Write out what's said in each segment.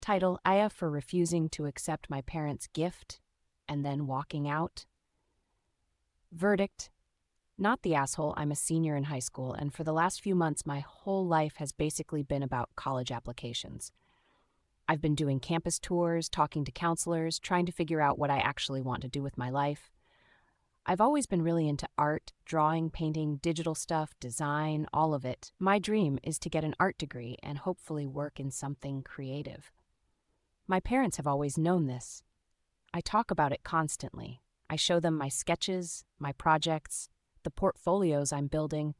Title: Aya for refusing to accept my parents' gift and then walking out. Verdict: not the asshole. I'm a senior in high school, and for the last few months, my whole life has basically been about college applications. I've been doing campus tours, talking to counselors, trying to figure out what I actually want to do with my life. I've always been really into art, drawing, painting, digital stuff, design, all of it. My dream is to get an art degree and hopefully work in something creative. My parents have always known this. I talk about it constantly. I show them my sketches, my projects, the portfolios I'm building.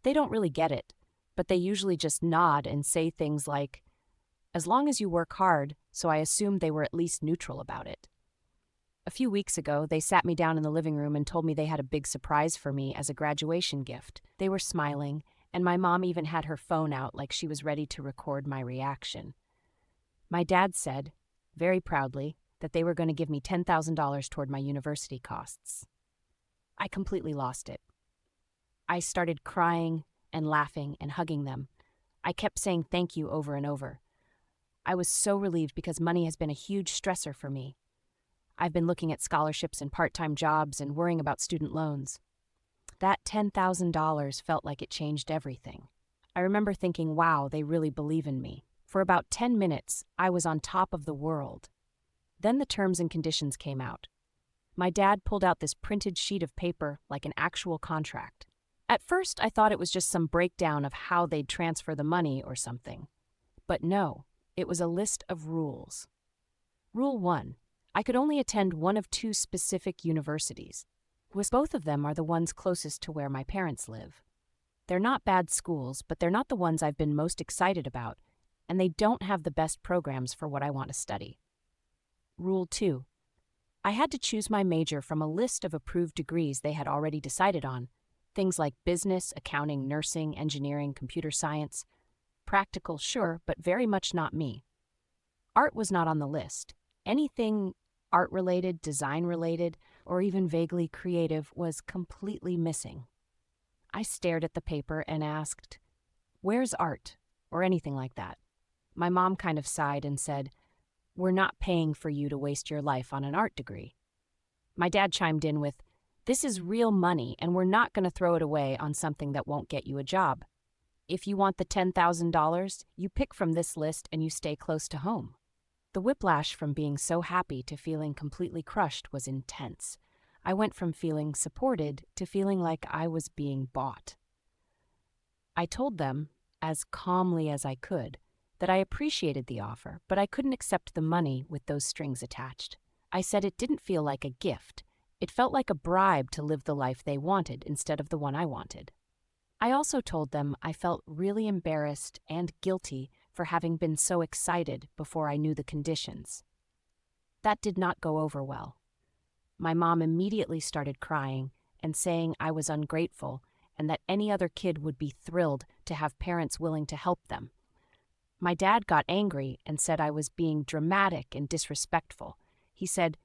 They don't really get it, but they usually just nod and say things like, "As long as you work hard," so I assumed they were at least neutral about it. A few weeks ago, they sat me down in the living room and told me they had a big surprise for me as a graduation gift. They were smiling, and my mom even had her phone out like she was ready to record my reaction. My dad said, very proudly, that they were going to give me $10,000 toward my university costs. I completely lost it. I started crying and laughing and hugging them. I kept saying thank you over and over. I was so relieved because money has been a huge stressor for me. I've been looking at scholarships and part-time jobs and worrying about student loans. That $10,000 felt like it changed everything. I remember thinking, wow, they really believe in me. For about 10 minutes, I was on top of the world. Then the terms and conditions came out. My dad pulled out this printed sheet of paper like an actual contract. At first, I thought it was just some breakdown of how they'd transfer the money or something. But no, it was a list of rules. Rule 1. I could only attend one of two specific universities. Both of them are the ones closest to where my parents live. They're not bad schools, but they're not the ones I've been most excited about, and they don't have the best programs for what I want to study. Rule 2. I had to choose my major from a list of approved degrees they had already decided on, things like business, accounting, nursing, engineering, computer science. Practical, sure, but very much not me. Art was not on the list. Anything art-related, design-related, or even vaguely creative was completely missing. I stared at the paper and asked, "Where's art?" or anything like that. My mom kind of sighed and said, "We're not paying for you to waste your life on an art degree." My dad chimed in with, "This is real money, and we're not going to throw it away on something that won't get you a job. If you want the $10,000, you pick from this list and you stay close to home." The whiplash from being so happy to feeling completely crushed was intense. I went from feeling supported to feeling like I was being bought. I told them, as calmly as I could, that I appreciated the offer, but I couldn't accept the money with those strings attached. I said it didn't feel like a gift. It felt like a bribe to live the life they wanted instead of the one I wanted. I also told them I felt really embarrassed and guilty for having been so excited before I knew the conditions. That did not go over well. My mom immediately started crying and saying I was ungrateful and that any other kid would be thrilled to have parents willing to help them. My dad got angry and said I was being dramatic and disrespectful. He said,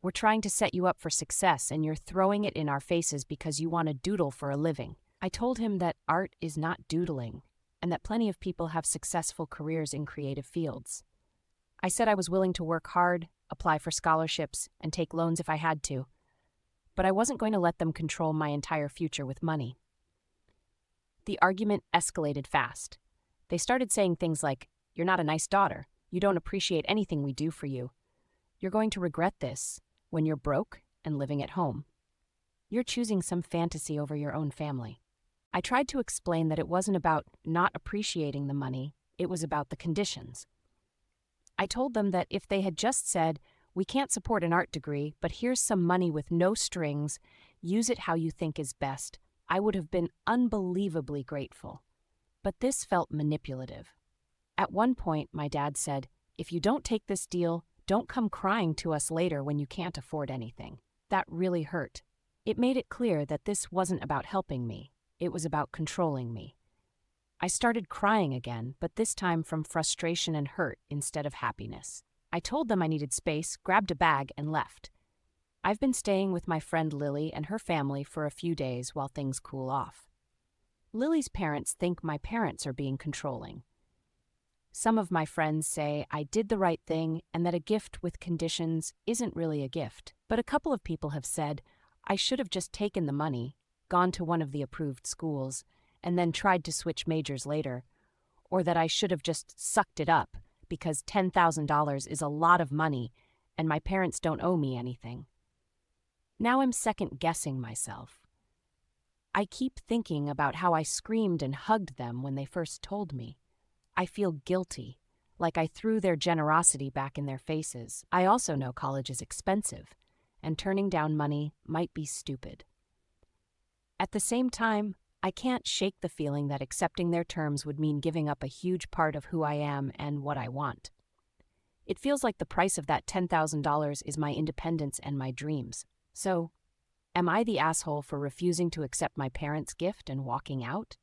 "We're trying to set you up for success and you're throwing it in our faces because you want to doodle for a living." I told him that art is not doodling and that plenty of people have successful careers in creative fields. I said I was willing to work hard, apply for scholarships, and take loans if I had to, but I wasn't going to let them control my entire future with money. The argument escalated fast. They started saying things like, "You're not a nice daughter. You don't appreciate anything we do for you. You're going to regret this when you're broke and living at home. You're choosing some fantasy over your own family." I tried to explain that it wasn't about not appreciating the money, it was about the conditions. I told them that if they had just said, "We can't support an art degree, but here's some money with no strings, use it how you think is best," I would have been unbelievably grateful. But this felt manipulative. At one point, my dad said, "If you don't take this deal, don't come crying to us later when you can't afford anything." That really hurt. It made it clear that this wasn't about helping me. It was about controlling me. I started crying again, but this time from frustration and hurt instead of happiness. I told them I needed space, grabbed a bag, and left. I've been staying with my friend Lily and her family for a few days while things cool off. Lily's parents think my parents are being controlling. Some of my friends say I did the right thing and that a gift with conditions isn't really a gift. But a couple of people have said I should have just taken the money, gone to one of the approved schools, and then tried to switch majors later, or that I should have just sucked it up because $10,000 is a lot of money and my parents don't owe me anything. Now I'm second-guessing myself. I keep thinking about how I screamed and hugged them when they first told me. I feel guilty, like I threw their generosity back in their faces. I also know college is expensive, and turning down money might be stupid. At the same time, I can't shake the feeling that accepting their terms would mean giving up a huge part of who I am and what I want. It feels like the price of that $10,000 is my independence and my dreams. So, am I the asshole for refusing to accept my parents' gift and walking out?